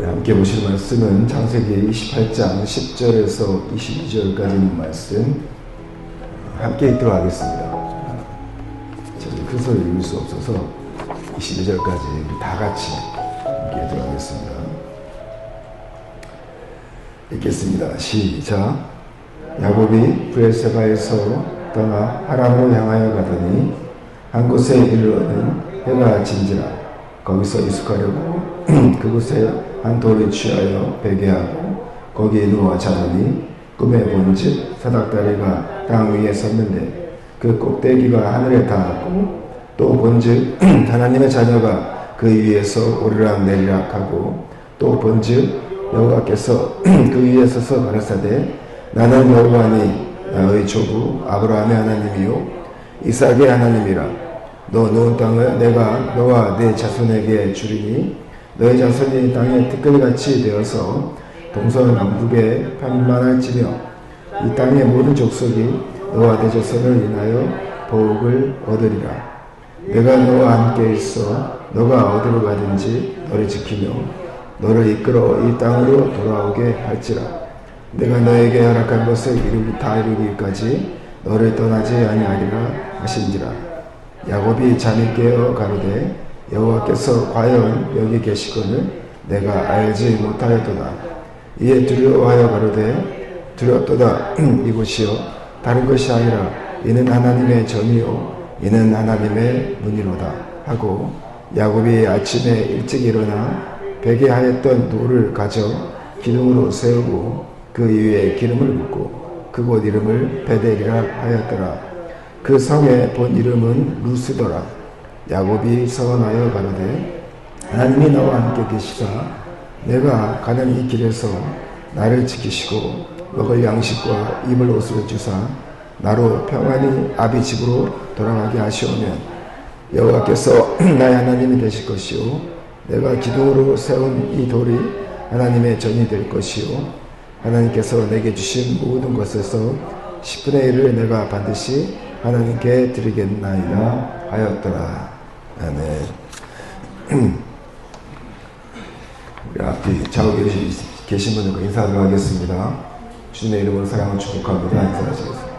함께 보실 말씀은 창세기 28장 10절에서 22절까지 있는 말씀 함께 읽도록 하겠습니다. 저는 큰 소리 읽을 수 없어서 22절까지 다 같이 함께 읽도록 하겠습니다. 읽겠습니다. 시작. 야곱이 브에세바에서 떠나 하란으로 향하여 가더니 한 곳에 이르러는 해가 진지라. 거기서 이숙하려고 그곳에 한 돌을 취하여 베개하고 거기에 누워 자더니 꿈에 본즉 사닥다리가 땅 위에 섰는데 그 꼭대기가 하늘에 닿았고 또 본즉 하나님의 자녀가 그 위에서 오르락 내리락 하고 또 본즉 여호와께서 그 위에 서서 가라사대 나는 여호와니 나의 조부 아브라함의 하나님이요 이삭의 하나님이라. 너 놓은 땅을 내가 너와 네 자손에게 주리니 너의 자손이 땅의 티끌같이 되어서 동서남북에 편만할지며 이 땅의 모든 족속이 너와 네 자손을 인하여 복을 얻으리라. 내가 너와 함께 있어 너가 어디로 가든지 너를 지키며 너를 이끌어 이 땅으로 돌아오게 할지라. 내가 너에게 허락한 것을 다 이루기까지 너를 떠나지 아니하리라 하신지라. 야곱이 잠이 깨어 가로되 여호와께서 과연 여기 계시거늘 내가 알지 못하였도다. 이에 두려워하여 가로되 두렵도다. 이곳이요 다른 것이 아니라 이는 하나님의 전이요 이는 하나님의 문이로다 하고 야곱이 아침에 일찍 일어나 베개하였던 돌을 가져 기둥으로 세우고 그 위에 기름을 붓고 그곳 이름을 베델이라 하였더라. 그 성의 본 이름은 루스더라. 야곱이 서원하여 가로되 하나님이 나와 함께 계시사 내가 가는 이 길에서 나를 지키시고 먹을 양식과 입을 옷으로 주사 나로 평안히 아비 집으로 돌아가게 하시오면 여호와께서 나의 하나님이 되실 것이요 내가 기둥으로 세운 이 돌이 하나님의 전이 될 것이요 하나님께서 내게 주신 모든 것에서 10분의 1을 내가 반드시 하나님께 드리겠나이다 하였더라. 아멘. 우리 앞에 자고 계신 분들과 인사하도록 하겠습니다. 주님의 이름으로 사랑을 축복합니다. 인사하시겠습니다.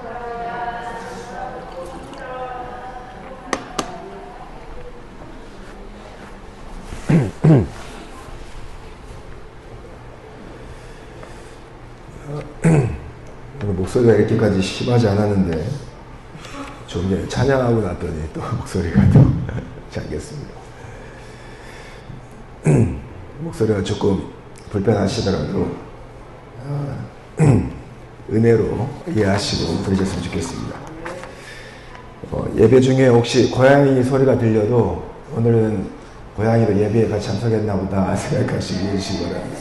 목소리가 이렇게까지 심하지 않았는데 좀 전에 찬양하고 났더니 또 목소리가 또 잠겼습니다. 목소리가 조금 불편하시더라도 은혜로 이해하시고 들으셨으면 좋겠습니다. 예배 중에 혹시 고양이 소리가 들려도 오늘은 고양이도 예배에 같이 참석했나 보다 생각하시기 바랍니다.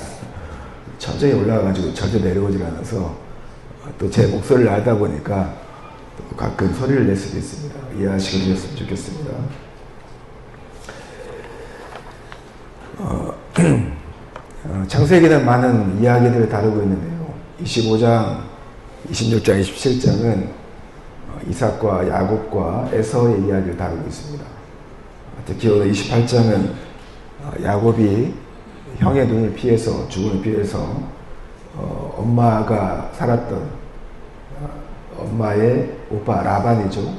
천장에 올라가가지고 절대 내려오질 않아서 또 제 목소리를 알다 보니까 또 가끔 소리를 낼 수도 있습니다. 이해하시고 계셨으면 좋겠습니다. 창세기는 많은 이야기들을 다루고 있는데요. 25장, 26장, 27장은 이삭과 야곱과 에서의 이야기를 다루고 있습니다. 특히 오늘 28장은 야곱이 형의 눈을 피해서 죽음을 피해서 엄마가 살았던 엄마의 오빠 라반이죠.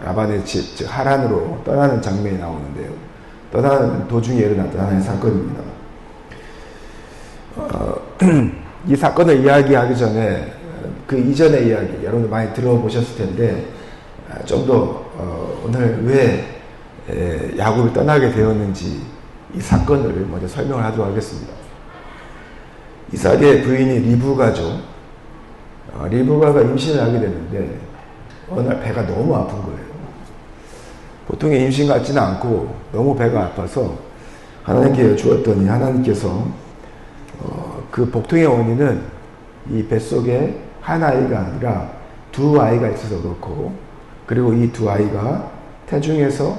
라반의 집, 즉 하란으로 떠나는 장면이 나오는데요. 떠나는 도중에 일어났던 하나의 사건입니다. 이 사건을 이야기하기 전에 그 이전의 이야기 여러분들 많이 들어보셨을 텐데 좀 더 오늘 왜 야곱이 떠나게 되었는지 이 사건을 먼저 설명을 하도록 하겠습니다. 이삭의 부인이 리브가죠. 리브가가 임신을 하게 됐는데 어느 날 배가 너무 아픈 거예요. 보통의 임신 같지는 않고 너무 배가 아파서 하나님께 주었더니 하나님께서 그 복통의 원인은 이 뱃속에 한 아이가 아니라 두 아이가 있어서 그렇고 그리고 이 두 아이가 태중에서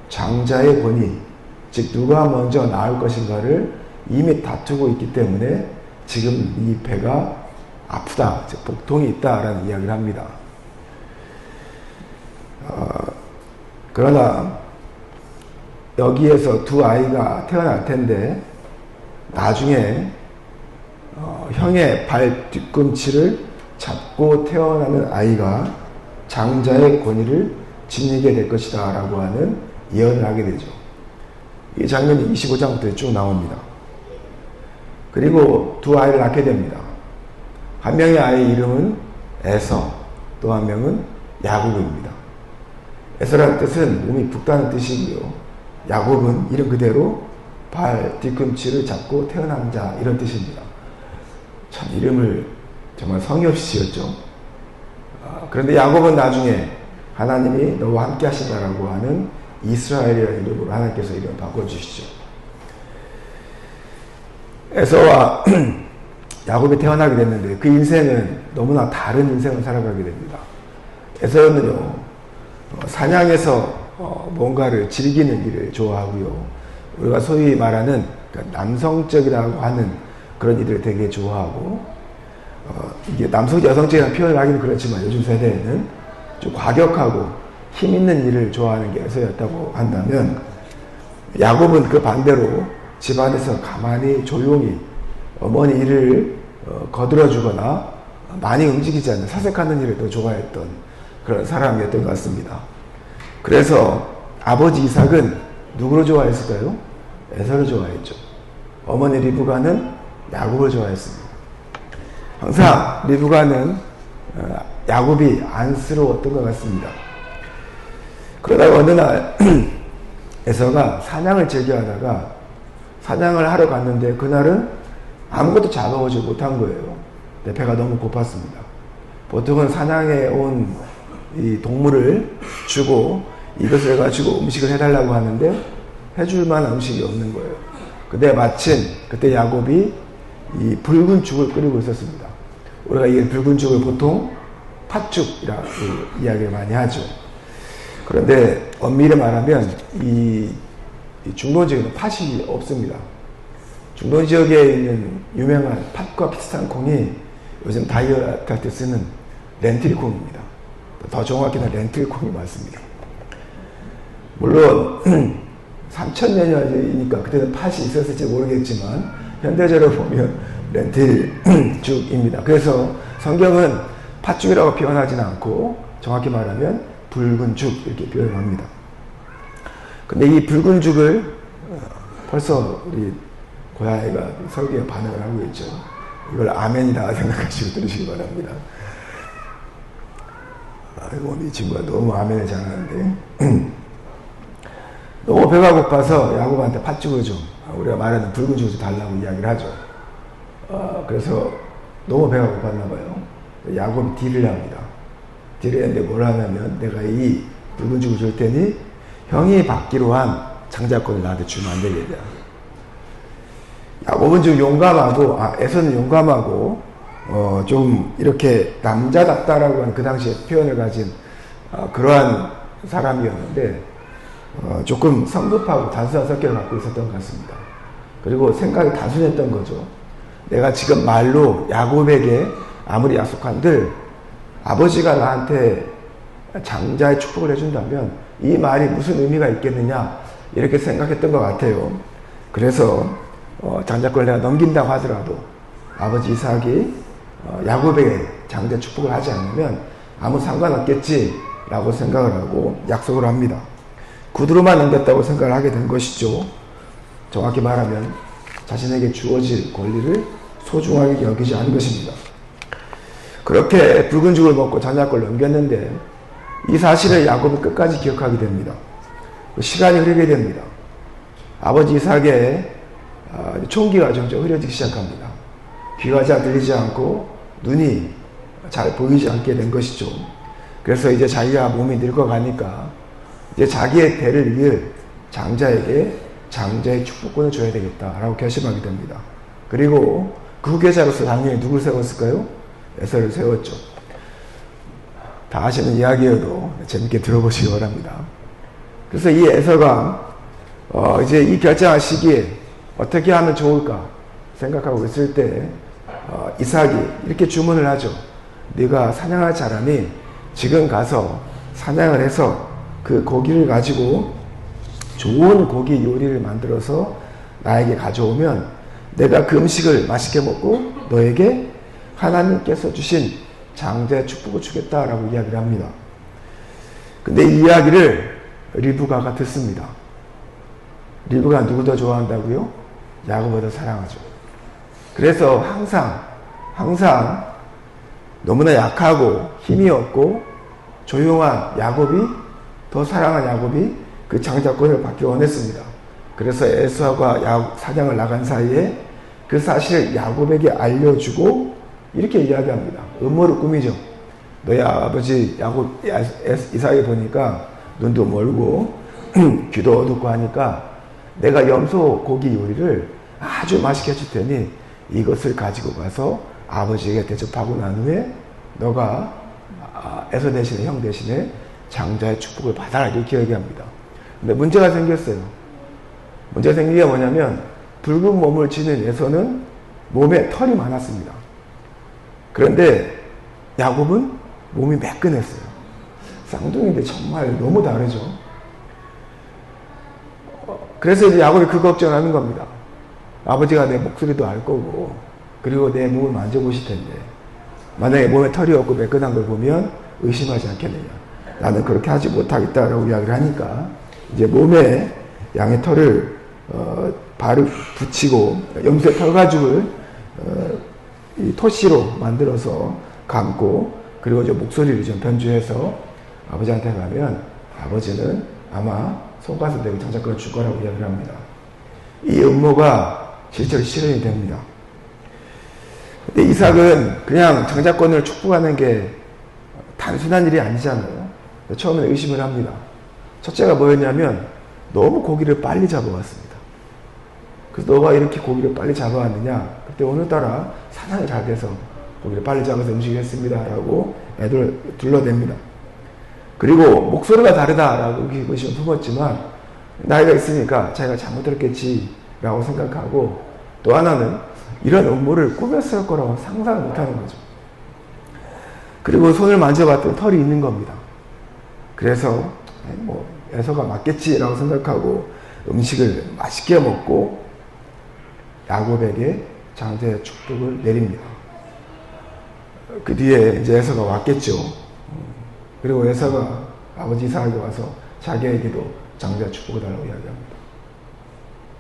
장자의 권위 즉 누가 먼저 낳을 것인가를 이미 다투고 있기 때문에 지금 이 배가 아프다, 즉 복통이 있다라는 이야기를 합니다. 그러나 여기에서 두 아이가 태어날 텐데 나중에 형의 발 뒤꿈치를 잡고 태어나는 아이가 장자의 권위를 지니게 될 것이다 라고 하는 예언을 하게 되죠. 이 장면이 25장부터 쭉 나옵니다. 그리고 두 아이를 낳게 됩니다. 한 명의 아이의 이름은 에서, 또 한 명은 야곱입니다. 에서라는 뜻은 몸이 붓다는 뜻이고요. 야곱은 이름 그대로 발 뒤꿈치를 잡고 태어난 자, 이런 뜻입니다. 참 이름을 정말 성의 없이 지었죠. 그런데 야곱은 나중에 하나님이 너와 함께 하신다라고 하는 이스라엘이라는 이름으로 하나님께서 이름을 바꿔주시죠. 에서와 야곱이 태어나게 됐는데 그 인생은 너무나 다른 인생을 살아가게 됩니다. 에서는요, 사냥에서 뭔가를 즐기는 일을 좋아하고요. 우리가 소위 말하는 남성적이라고 하는 그런 일을 되게 좋아하고, 이게 남성적, 여성적이라는 표현을 하기는 그렇지만 요즘 세대에는 좀 과격하고 힘 있는 일을 좋아하는 게 에서였다고 한다면, 야곱은 그 반대로 집안에서 가만히 조용히 어머니 일을 거들어주거나 많이 움직이지 않는 사색하는 일을 더 좋아했던 그런 사람이었던 것 같습니다. 그래서 아버지 이삭은 누구를 좋아했을까요? 에서를 좋아했죠. 어머니 리브가는 야곱을 좋아했습니다. 항상 리브가는 야곱이 안쓰러웠던 것 같습니다. 그러다가 어느 날 에서가 사냥을 즐겨하다가 사냥을 하러 갔는데 그날은 아무것도 잡아오지 못한 거예요. 배가 너무 고팠습니다. 보통은 사냥에 온 이 동물을 주고 이것을 해가지고 음식을 해달라고 하는데 해줄 만한 음식이 없는 거예요. 근데 마침 그때 야곱이 이 붉은 죽을 끓이고 있었습니다. 우리가 이 붉은 죽을 보통 팥죽이라고 이야기를 많이 하죠. 그런데 엄밀히 말하면 이 중동 지역에는 팥이 없습니다. 중동 지역에 있는 유명한 팥과 비슷한 콩이 요즘 다이어트 할 때 쓰는 렌틸 콩입니다. 더 정확히는 렌틸 콩이 맞습니다. 물론 3000년 전이니까 그때는 팥이 있었을지 모르겠지만 현대적으로 보면 렌틸 죽입니다. 그래서 성경은 팥죽이라고 표현하지는 않고 정확히 말하면 붉은 죽 이렇게 표현합니다. 근데 이 붉은 죽을 벌써 우리 고양이가 설교에 반응을 하고 있죠. 이걸 아멘이다 생각하시고 들으시기 바랍니다. 아이고, 이 친구가 너무 아멘을 잘하는데. 너무 배가 고파서 야곱한테 팥죽을 좀, 우리가 말하는 붉은 죽을 좀 달라고 이야기를 하죠. 그래서 너무 배가 고팠나 봐요. 야곱이 딜을 합니다. 딜을 했는데 뭘 하냐면, 내가 이 붉은 죽을 줄 테니 형이 받기로 한 장자권을 나한테 주면 안 되겠냐. 야곱은 좀 용감하고, 에서는 용감하고, 좀 이렇게 남자답다라고 하는 그 당시에 표현을 가진 그러한 사람이었는데, 조금 성급하고 단순한 성격을 갖고 있었던 것 같습니다. 그리고 생각이 단순했던 거죠. 내가 지금 말로 야곱에게 아무리 약속한들 아버지가 나한테 장자의 축복을 해준다면 이 말이 무슨 의미가 있겠느냐 이렇게 생각했던 것 같아요. 그래서 장자권을 내가 넘긴다고 하더라도 아버지 이삭이 야곱에게 장자 축복을 하지 않으면 아무 상관없겠지라고 생각을 하고 약속을 합니다. 구두로만 넘겼다고 생각을 하게 된 것이죠. 정확히 말하면 자신에게 주어질 권리를 소중하게 여기지 않은 것입니다. 그렇게 붉은 죽을 먹고 장자권을 넘겼는데 이 사실을 야곱은 끝까지 기억하게 됩니다. 시간이 흐르게 됩니다. 아버지 이삭의 총기가 점점 흐려지기 시작합니다. 귀가 잘 들리지 않고 눈이 잘 보이지 않게 된 것이죠. 그래서 이제 자기가 몸이 늙어가니까 이제 자기의 대를 이을 장자에게 장자의 축복권을 줘야 되겠다라고 결심하게 됩니다. 그리고 그 후계자로서 당연히 누굴 세웠을까요? 에서를 세웠죠. 다 아시는 이야기여도 재밌게 들어보시기 바랍니다. 그래서 이 에서가 이제 이 결정할 시기에 어떻게 하면 좋을까 생각하고 있을 때 이삭이 이렇게 주문을 하죠. 네가 사냥할 잘하니 지금 가서 사냥을 해서 그 고기를 가지고 좋은 고기 요리를 만들어서 나에게 가져오면 내가 그 음식을 맛있게 먹고 너에게 하나님께서 주신 장자의 축복을 주겠다라고 이야기를 합니다. 근데 이 이야기를 리브가가 듣습니다. 리브가 누구 더 좋아한다고요? 야곱을 더 사랑하죠. 그래서 항상 너무나 약하고 힘이 없고 조용한 야곱이, 더 사랑한 야곱이 그 장자권을 받기 원했습니다. 그래서 에서가 사냥을 나간 사이에 그 사실을 야곱에게 알려주고 이렇게 이야기합니다. 음모를 꾸미죠. 너희 아버지 이삭이 보니까 눈도 멀고 귀도 어둡고 하니까 내가 염소 고기 요리를 아주 맛있게 해줄 테니 이것을 가지고 가서 아버지에게 대접하고 난 후에 너가 에서 대신에, 형 대신에 장자의 축복을 받아라, 이렇게 얘기합니다. 근데 문제가 생겼어요. 문제가 생긴 게 뭐냐면 붉은 몸을 지닌 에서는 몸에 털이 많았습니다. 그런데 야곱은 몸이 매끈했어요. 쌍둥이인데 정말 너무 다르죠. 그래서 이제 야곱이 그 걱정하는 겁니다. 아버지가 내 목소리도 알 거고 그리고 내 몸을 만져보실 텐데 만약에 몸에 털이 없고 매끈한 걸 보면 의심하지 않겠느냐. 나는 그렇게 하지 못하겠다라고 이야기를 하니까 이제 몸에 양의 털을 발을 붙이고 염소의 털가죽을 이 토시로 만들어서 감고 그리고 이제 목소리를 좀 변주해서 아버지한테 가면 아버지는 아마 손가락 대고 장자권을 줄 거라고 이야기를 합니다. 이 음모가 실제로 실현이 됩니다. 근데 이삭은 그냥 장자권을 축복하는 게 단순한 일이 아니잖아요. 처음에 의심을 합니다. 첫째가 뭐였냐면 너무 고기를 빨리 잡아왔습니다. 그래서 너가 이렇게 고기를 빨리 잡아왔느냐? 그때 오늘따라 사냥이 잘 돼서 고기를 빨리 잡아서 음식을 했습니다. 라고 애들 둘러댑니다. 그리고 목소리가 다르다라고 의심을 품었지만 나이가 있으니까 자기가 잘못 들었겠지 라고 생각하고 또 하나는 이런 음모를 꾸몄을 거라고 상상을 못하는 거죠. 그리고 손을 만져봤더니 털이 있는 겁니다. 그래서 뭐 에서가 맞겠지라고 생각하고 음식을 맛있게 먹고 야곱에게 장자의 축복을 내립니다. 그 뒤에 이제 에서가 왔겠죠. 그리고 에서가 아버지 이삭에게 와서 자기에게도 장자의 축복을 달라고 이야기합니다.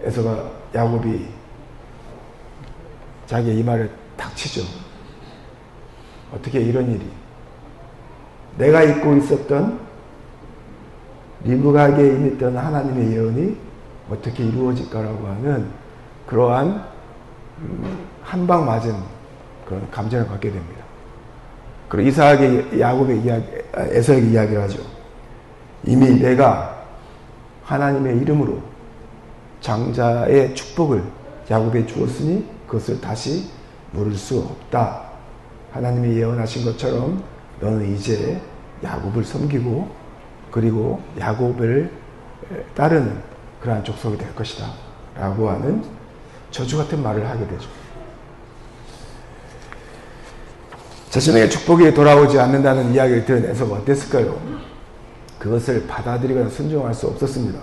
에서가 야곱이 자기의 이마를 탁 치죠. 어떻게 이런 일이 내가 잊고 있었던 리브가에게 임했던 하나님의 예언이 어떻게 이루어질까라고 하는 그러한 한방 맞은 그런 감정을 갖게 됩니다. 그리고 이삭에게 에서에게 이야기를 하죠. 이미 내가 하나님의 이름으로 장자의 축복을 야곱에 주었으니 그것을 다시 물을 수 없다. 하나님이 예언하신 것처럼 너는 이제 야곱을 섬기고 그리고 야곱을 따르는 그러한 족속이 될 것이다. 라고 하는 저주 같은 말을 하게 되죠. 자신에게 축복이 돌아오지 않는다는 이야기를 들은 에서가 어땠을까요? 그것을 받아들이거나 순종할 수 없었습니다.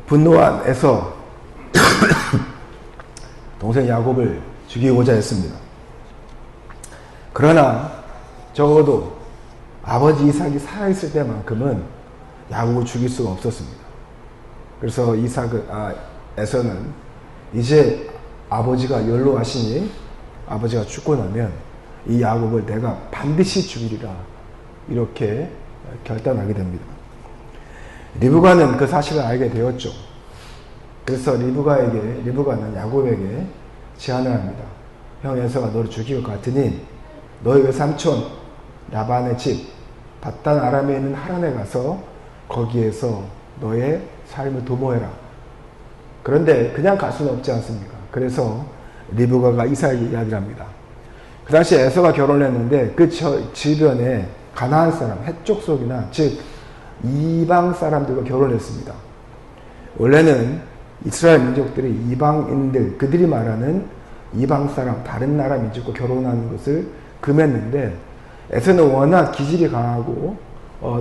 분노한 에서 동생 야곱을 죽이고자 했습니다. 그러나 적어도 아버지 이삭이 살아있을 때만큼은 야곱을 죽일 수가 없었습니다. 그래서 에서는 이제 아버지가 연로하시니 아버지가 죽고 나면 이 야곱을 내가 반드시 죽이리라 이렇게 결단하게 됩니다. 리브가는 그 사실을 알게 되었죠. 그래서 리브가는 야곱에게 제안을 합니다. 형 에서가 너를 죽일 것 같으니 너의 외삼촌 라반의 집 밧단 아람에 있는 하란에 가서 거기에서 너의 삶을 도모해라. 그런데 그냥 갈 수는 없지 않습니까? 그래서 리브가가 이삭에게 이야기를 합니다. 그 당시에 에서가 결혼을 했는데 그 주변에 가나안 사람, 해쪽 속이나 즉 이방 사람들과 결혼을 했습니다. 원래는 이스라엘 민족들이 이방인들, 그들이 말하는 이방 사람, 다른 나라 민족과 결혼하는 것을 금했는데 에서는 워낙 기질이 강하고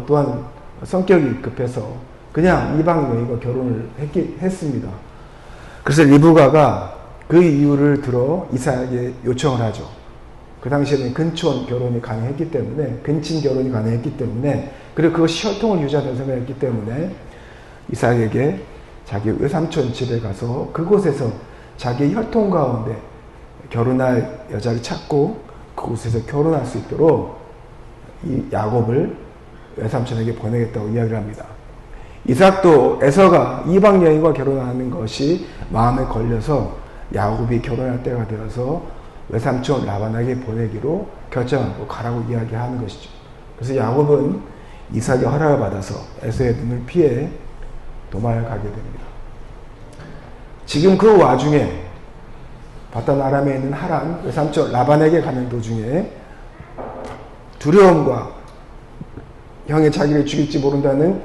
또한 성격이 급해서 그냥 이방 여인과 결혼을 했습니다. 그래서 리브가가 그 이유를 들어 이삭에게 요청을 하죠. 그 당시에는 근촌 결혼이 가능했기 때문에, 근친 결혼이 가능했기 때문에, 그리고 그것이 혈통을 유지한다고 생각했기 때문에 이삭에게 자기 외삼촌 집에 가서 그곳에서 자기 혈통 가운데 결혼할 여자를 찾고 그곳에서 결혼할 수 있도록 이 야곱을 외삼촌에게 보내겠다고 이야기를 합니다. 이삭도 에서가 이방 여인과 결혼하는 것이 마음에 걸려서 야곱이 결혼할 때가 되어서 외삼촌 라반에게 보내기로 결정하고 가라고 이야기하는 것이죠. 그래서 야곱은 이삭의 허락을 받아서 에서의 눈을 피해 도망을 가게 됩니다. 지금 그 와중에 바단 아람에 있는 하란 외삼촌 라반에게 가는 도중에 두려움과 형이 자기를 죽일지 모른다는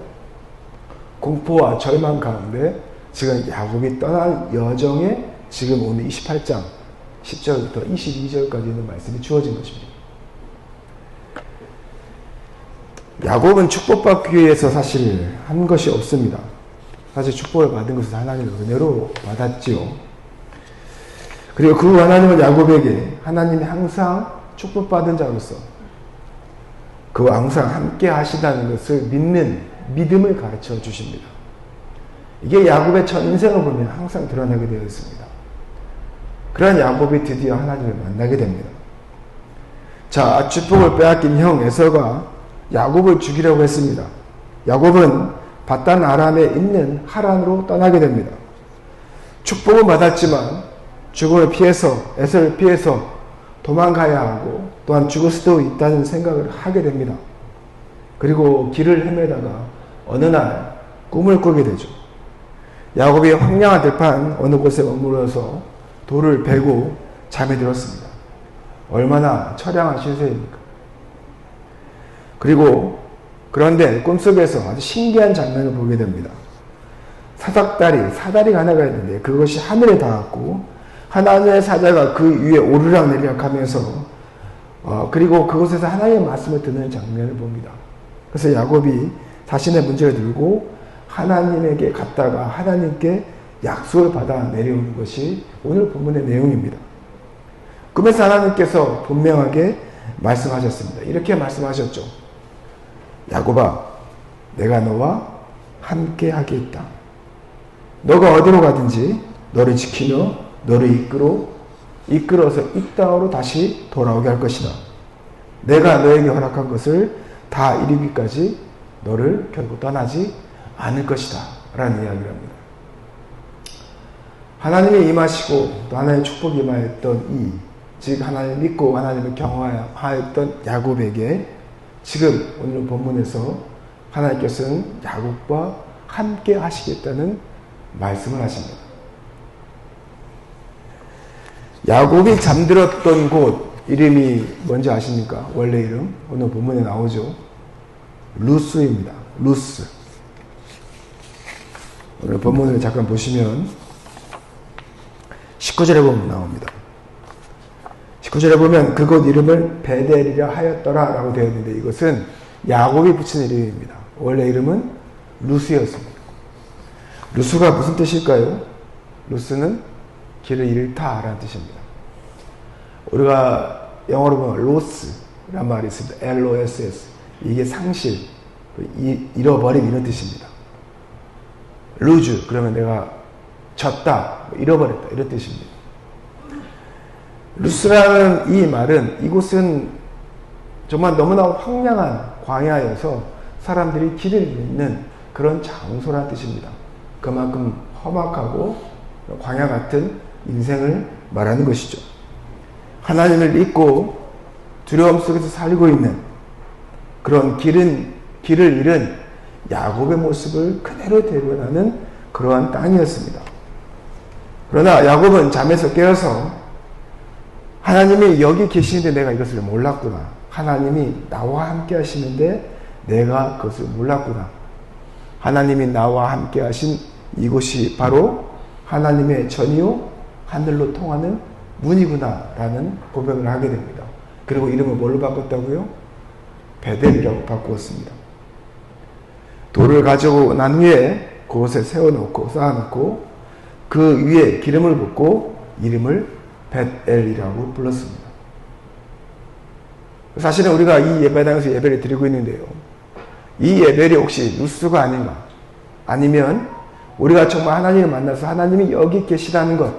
공포와 절망 가운데 지금 야곱이 떠날 여정에 지금 오늘 28장 10절부터 22절까지 있는 말씀이 주어진 것입니다. 야곱은 축복받기 위해서 사실 한 것이 없습니다. 사실 축복을 받은 것은 하나님의 은혜로 받았지요. 그리고 그 하나님은 야곱에게 하나님이 항상 축복받은 자로서 그와 항상 함께 하시다는 것을 믿는 믿음을 가르쳐 주십니다. 이게 야곱의 전 인생을 보면 항상 드러나게 되어 있습니다. 그러한 야곱이 드디어 하나님을 만나게 됩니다. 자, 축복을 빼앗긴 형 에서가 야곱을 죽이려고 했습니다. 야곱은 바단 아람에 있는 하란으로 떠나게 됩니다. 축복은 받았지만 죽음을 피해서, 에서를 피해서 도망가야 하고 또한 죽을 수도 있다는 생각을 하게 됩니다. 그리고 길을 헤매다가 어느 날 꿈을 꾸게 되죠. 야곱이 황량한 들판 어느 곳에 머물러서 돌을 베고 잠에 들었습니다. 얼마나 처량한 신세입니까? 그리고 그런데 꿈속에서 아주 신기한 장면을 보게 됩니다. 사다리가 하나가 있는데 그것이 하늘에 닿았고 하나님의 사자가 그 위에 오르락 내리락 하면서 그리고 그곳에서 하나님의 말씀을 듣는 장면을 봅니다. 그래서 야곱이 자신의 문제를 들고 하나님에게 갔다가 하나님께 약속을 받아 내려오는 것이 오늘 본문의 내용입니다. 꿈에서 하나님께서 분명하게 말씀하셨습니다. 이렇게 말씀하셨죠. 야곱아, 내가 너와 함께 하겠다. 너가 어디로 가든지 너를 지키며 너를 이끌어서 이 땅으로 다시 돌아오게 할 것이다. 내가 너에게 허락한 것을 다 이루기까지 너를 결국 떠나지 않을 것이다. 라는 이야기를 합니다. 하나님이 임하시고 또 하나님의 축복이 임하였던 즉 하나님을 믿고 하나님을 경외하였던 야곱에게 지금 오늘 본문에서 하나님께서는 야곱과 함께 하시겠다는 말씀을 하십니다. 야곱이 잠들었던 곳 이름이 뭔지 아십니까? 원래 이름 오늘 본문에 나오죠. 루스입니다. 루스. 오늘 본문을 잠깐 보시면 19절에 보면 나옵니다. 19절에 보면 그곳 이름을 베델이라 하였더라 라고 되어 있는데 이것은 야곱이 붙인 이름입니다. 원래 이름은 루스였습니다. 루스가 무슨 뜻일까요? 루스는 길을 잃다 라는 뜻입니다. 우리가 영어로 보면 로스란 말이 있습니다. LOSS. 이게 상실, 잃어버림 이런 뜻입니다. 루즈 그러면 내가 졌다, 잃어버렸다 이런 뜻입니다. 루스라는 이 말은 이곳은 정말 너무나 황량한 광야여서 사람들이 길을 잃는 그런 장소라는 뜻입니다. 그만큼 험악하고 광야 같은 인생을 말하는 것이죠. 하나님을 믿고 두려움 속에서 살고 있는 그런 길을 잃은 야곱의 모습을 그대로 대변하는 그러한 땅이었습니다. 그러나 야곱은 잠에서 깨어서 하나님이 여기 계시는데 내가 이것을 몰랐구나. 하나님이 나와 함께 하시는데 내가 그것을 몰랐구나. 하나님이 나와 함께 하신 이곳이 바로 하나님의 전이요 하늘로 통하는 문이구나 라는 고백을 하게 됩니다. 그리고 이름을 뭘로 바꿨다고요? 베델이라고 바꾸었습니다. 돌을 가지고 난 후에 그곳에 세워놓고 쌓아놓고 그 위에 기름을 붓고 이름을 벳엘이라고 불렀습니다. 사실은 우리가 이 예배당에서 예배를 드리고 있는데요. 이 예배이 혹시 루스가 아닌가? 아니면 우리가 정말 하나님을 만나서 하나님이 여기 계시다는 것,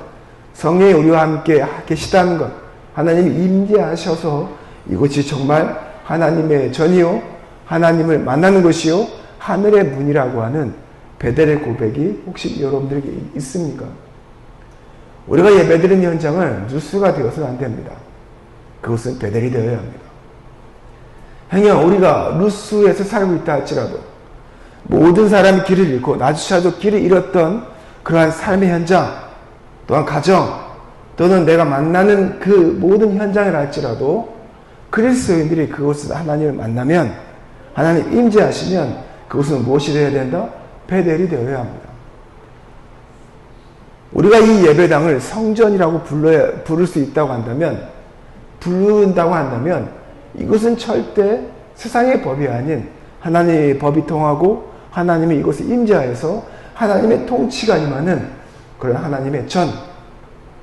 성령이 우리와 함께 계시다는 것, 하나님이 임재하셔서 이곳이 정말 하나님의 전이요, 하나님을 만나는 곳이요, 하늘의 문이라고 하는 베델의 고백이 혹시 여러분들에게 있습니까? 우리가 예배드리는 현장은 루스가 되어서는 안 됩니다. 그것은 베델이 되어야 합니다. 행여 우리가 루스에서 살고 있다 할지라도 모든 사람이 길을 잃고 나조차도 길을 잃었던 그러한 삶의 현장, 또한 가정, 또는 내가 만나는 그 모든 현장을 할지라도 그리스도인들이 그곳에서 하나님을 만나면, 하나님 임재하시면 그곳은 무엇이 되어야 된다? 베델이 되어야 합니다. 우리가 이 예배당을 성전이라고 부를 수 있다고 한다면, 부른다고 한다면 이것은 절대 세상의 법이 아닌 하나님의 법이 통하고 하나님이 이곳에 임재하여서 하나님의 통치가 임하는 그런 하나님의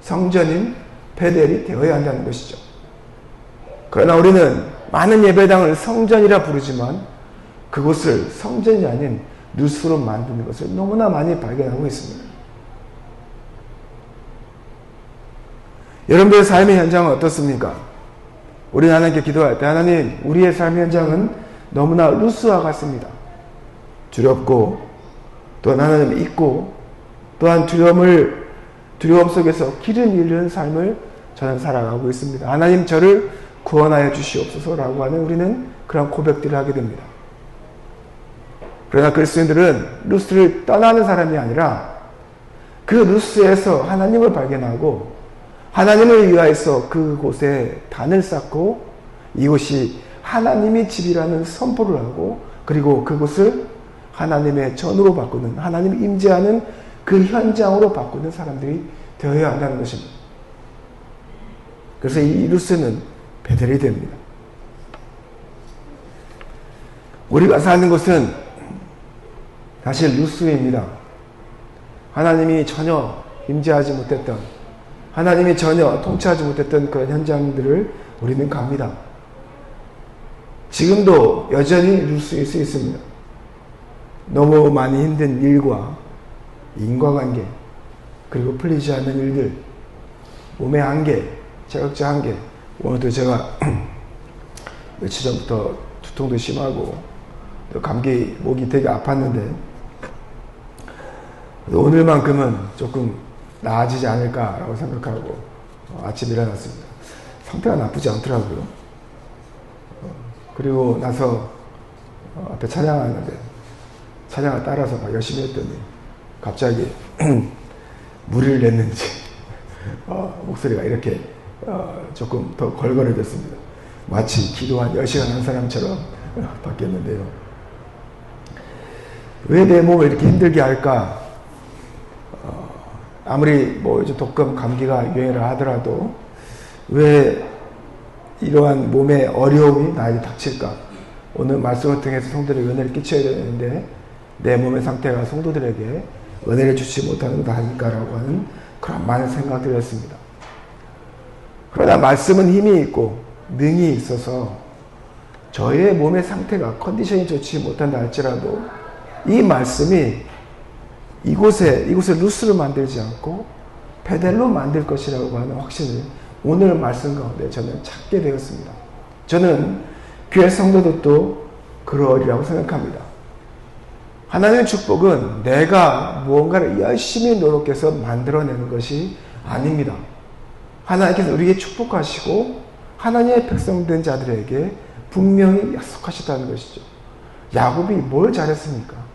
성전인 베델이 되어야 한다는 것이죠. 그러나 우리는 많은 예배당을 성전이라 부르지만 그곳을 성전이 아닌 루스로 만드는 것을 너무나 많이 발견하고 있습니다. 여러분들의 삶의 현장은 어떻습니까? 우리는 하나님께 기도할 때, 하나님, 우리의 삶의 현장은 너무나 루스와 같습니다. 두렵고, 또한 하나님 잊고, 또한 두려움 속에서 길을 잃는 삶을 저는 살아가고 있습니다. 하나님, 저를 구원하여 주시옵소서라고 하는 우리는 그런 고백들을 하게 됩니다. 그러나 그리스도인들은 루스를 떠나는 사람이 아니라 그 루스에서 하나님을 발견하고 하나님을 위하여서 그곳에 단을 쌓고 이곳이 하나님의 집이라는 선포를 하고, 그리고 그곳을 하나님의 전으로 바꾸는, 하나님이 임재하는 그 현장으로 바꾸는 사람들이 되어야 한다는 것입니다. 그래서 이 루스는 베델이 됩니다. 우리가 사는 곳은 사실 루스입니다. 하나님이 전혀 임재하지 못했던, 하나님이 전혀 통치하지 못했던 그런 현장들을 우리는 갑니다. 지금도 여전히 루스일 수 있습니다. 너무 많이 힘든 일과 인과관계, 그리고 풀리지 않는 일들, 몸의 한계, 자극적 한계. 오늘도 제가 며칠 전부터 두통도 심하고 또 감기, 목이 되게 아팠는데 오늘만큼은 조금 나아지지 않을까라고 생각하고 아침에 일어났습니다. 상태가 나쁘지 않더라고요. 그리고 나서 앞에 찬양하는데 찬양을 따라서 막 열심히 했더니 갑자기 무리를 냈는지 목소리가 이렇게 조금 더 걸걸해졌습니다. 마치 기도 한 10시간 한 사람처럼 바뀌었는데요. 왜 내 몸을 이렇게 힘들게 할까? 아무리 이제 독감, 감기가 유행을 하더라도 왜 이러한 몸의 어려움이 나에게 닥칠까? 오늘 말씀을 통해서 성도들에게 은혜를 끼쳐야 되는데 내 몸의 상태가 성도들에게 은혜를 주지 못하는 거 아닐까라고 하는 그런 많은 생각들이었습니다. 그러나 말씀은 힘이 있고 능이 있어서 저의 몸의 상태가 컨디션이 좋지 못한다 할지라도 이 말씀이 이곳을 루스로 만들지 않고 베델로 만들 것이라고 하는 확신을 오늘 말씀 가운데 저는 찾게 되었습니다. 저는 교회 성도들도 그러리라고 생각합니다. 하나님의 축복은 내가 무언가를 열심히 노력해서 만들어내는 것이 아닙니다. 하나님께서 우리에게 축복하시고 하나님의 백성된 자들에게 분명히 약속하셨다는 것이죠. 야곱이 뭘 잘했습니까?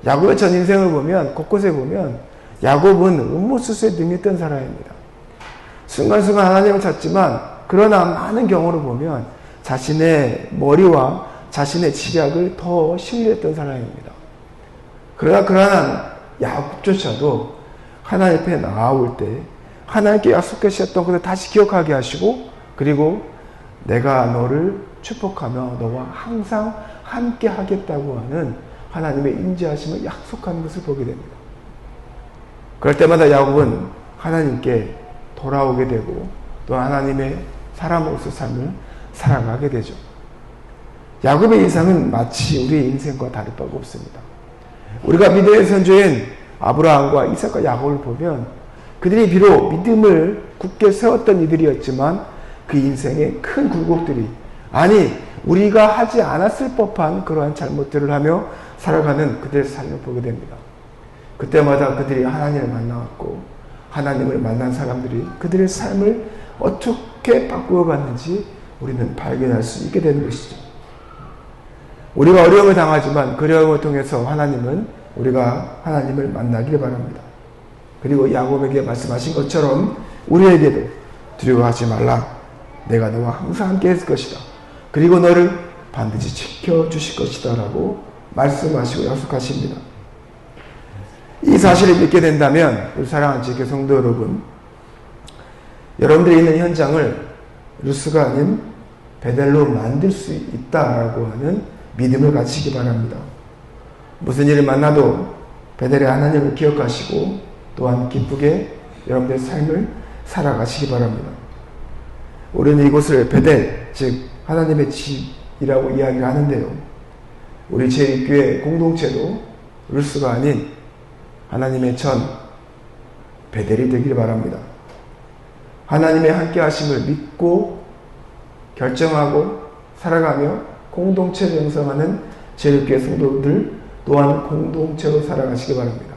야곱의 전 인생을 보면, 곳곳에 보면 야곱은 음모수수에 능했던 사람입니다. 순간순간 하나님을 찾지만 그러나 많은 경우를 보면 자신의 머리와 자신의 지략을 더 신뢰했던 사람입니다. 그러나 그러한 야곱조차도 하나님 앞에 나아올 때 하나님께 약속하셨던 것을 다시 기억하게 하시고, 그리고 내가 너를 축복하며 너와 항상 함께 하겠다고 하는 하나님의 인자하심을 약속하는 것을 보게 됩니다. 그럴 때마다 야곱은 하나님께 돌아오게 되고 또 하나님의 사람으로서 삶을 살아가게 되죠. 야곱의 인생은 마치 우리의 인생과 다를 바가 없습니다. 우리가 믿음의 선조인 아브라함과 이삭과 야곱을 보면 그들이 비록 믿음을 굳게 세웠던 이들이었지만 그 인생에 큰 굴곡들이, 아니 우리가 하지 않았을 법한 그러한 잘못들을 하며 살아가는 그들의 삶을 보게 됩니다. 그때마다 그들이 하나님을 만나왔고 하나님을 만난 사람들이 그들의 삶을 어떻게 바꾸어갔는지 우리는 발견할 수 있게 되는 것이죠. 우리가 어려움을 당하지만 그 어려움을 통해서 우리가 하나님을 만나기를 바랍니다. 그리고 야곱에게 말씀하신 것처럼 우리에게도 두려워하지 말라. 내가 너와 항상 함께 했을 것이다. 그리고 너를 반드시 지켜주실 것이다 라고 말씀하시고 약속하십니다. 이 사실을 믿게 된다면 우리 사랑하는 지교 성도 여러분, 여러분들이 있는 현장을 루스가 아닌 베델로 만들 수 있다라고 하는 믿음을 가지시기 바랍니다. 무슨 일을 만나도 베델의 하나님을 기억하시고 또한 기쁘게 여러분들의 삶을 살아가시기 바랍니다. 우리는 이곳을 베델, 즉 하나님의 집이라고 이야기를 하는데요. 우리 제1교회 공동체도 루스가 아닌 하나님의 전 베델이 되기를 바랍니다. 하나님의 함께 하심을 믿고 결정하고 살아가며 공동체를 형성하는 제1교회 성도들 또한 공동체로 살아가시기 바랍니다.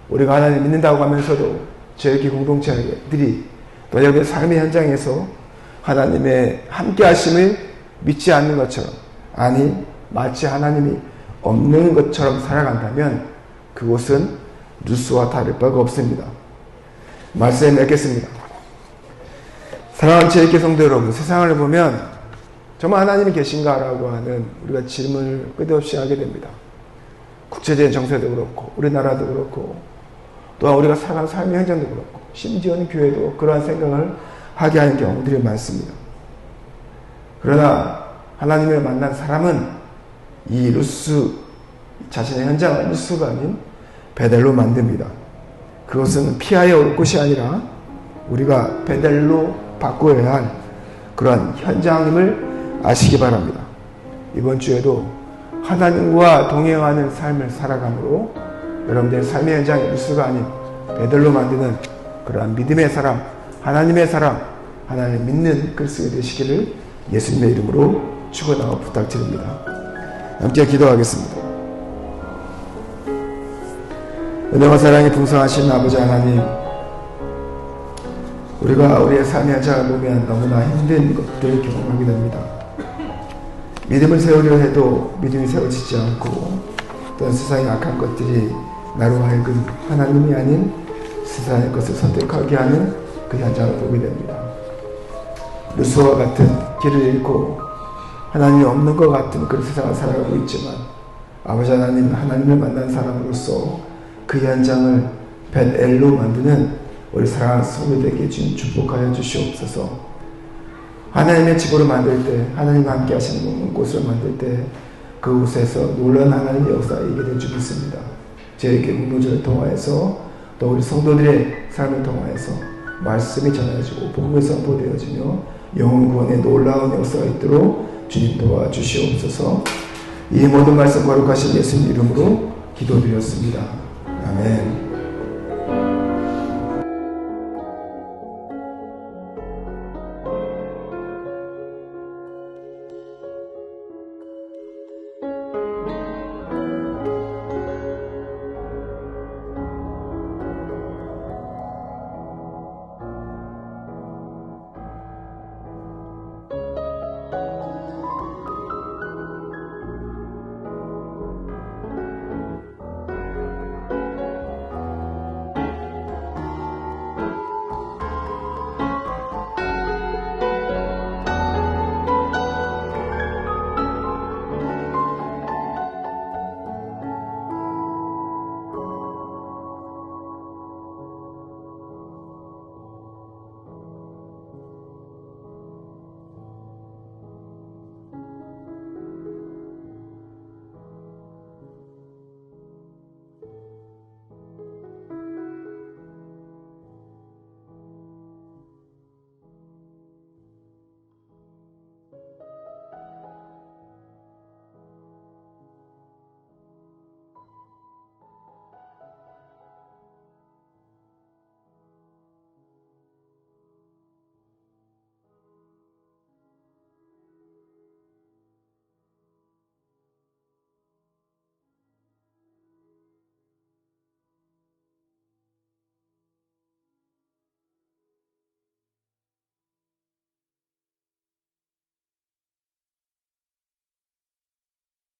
우리가 하나님 믿는다고 하면서도 제1교회 공동체들이 또 여러분의 삶의 현장에서 하나님의 함께 하심을 믿지 않는 것처럼, 아니 마치 하나님이 없는 것처럼 살아간다면 그곳은 루스와 다를 바가 없습니다. 말씀을 맺겠습니다. 사랑하는 제1교회 성도 여러분, 세상을 보면 정말 하나님이 계신가라고 하는 우리가 질문을 끝없이 하게 됩니다. 국제적인 정세도 그렇고 우리나라도 그렇고 또한 우리가 살아가는 삶의 현장도 그렇고 심지어는 교회도 그러한 생각을 하게 하는 경우들이 많습니다. 그러나 하나님을 만난 사람은 이 루스, 자신의 현장을 루스가 아닌 베델로 만듭니다. 그것은 피하여 올 곳이 아니라 우리가 베델로 바꾸어야 할 그러한 현장임을 아시기 바랍니다. 이번 주에도 하나님과 동행하는 삶을 살아감으로 여러분들의 삶의 현장이 루스가 아닌 베델로 만드는 그러한 믿음의 사람, 하나님의 사람, 하나님 믿는 그리스도인이 되시기를 예수님의 이름으로 축원하고 부탁드립니다. 함께 기도하겠습니다. 은혜와 사랑이 풍성하신 아버지 하나님, 우리가 우리의 삶의 현장을 보면 너무나 힘든 것들을 경험하게 됩니다. 믿음을 세우려 해도 믿음이 세워지지 않고 또한 세상의 악한 것들이 나로 하여금 하나님이 아닌 세상의 것을 선택하게 하는 그 현장을 보게 됩니다. 루스와 같은 길을 잃고 하나님이 없는 것 같은 그런 세상을 살아가고 있지만 아버지 하나님, 하나님을 만난 사람으로서 그 현장을 벳엘로 만드는 우리 사랑하는 성도들에게 축복하여 주시옵소서. 하나님의 집으로 만들 때, 하나님과 함께 하시는 곳을 만들 때 그곳에서 놀라운 하나님의 역사가 있게 될 줄 믿습니다. 제1교회 공동체를 통하여서 또 우리 성도들의 삶을 통하여서 말씀이 전해지고 복음이 선포되어지며 영혼 구원의 놀라운 역사가 있도록 주님 도와주시옵소서. 이 모든 말씀 거룩하신 예수님 이름으로 기도드렸습니다. 아멘.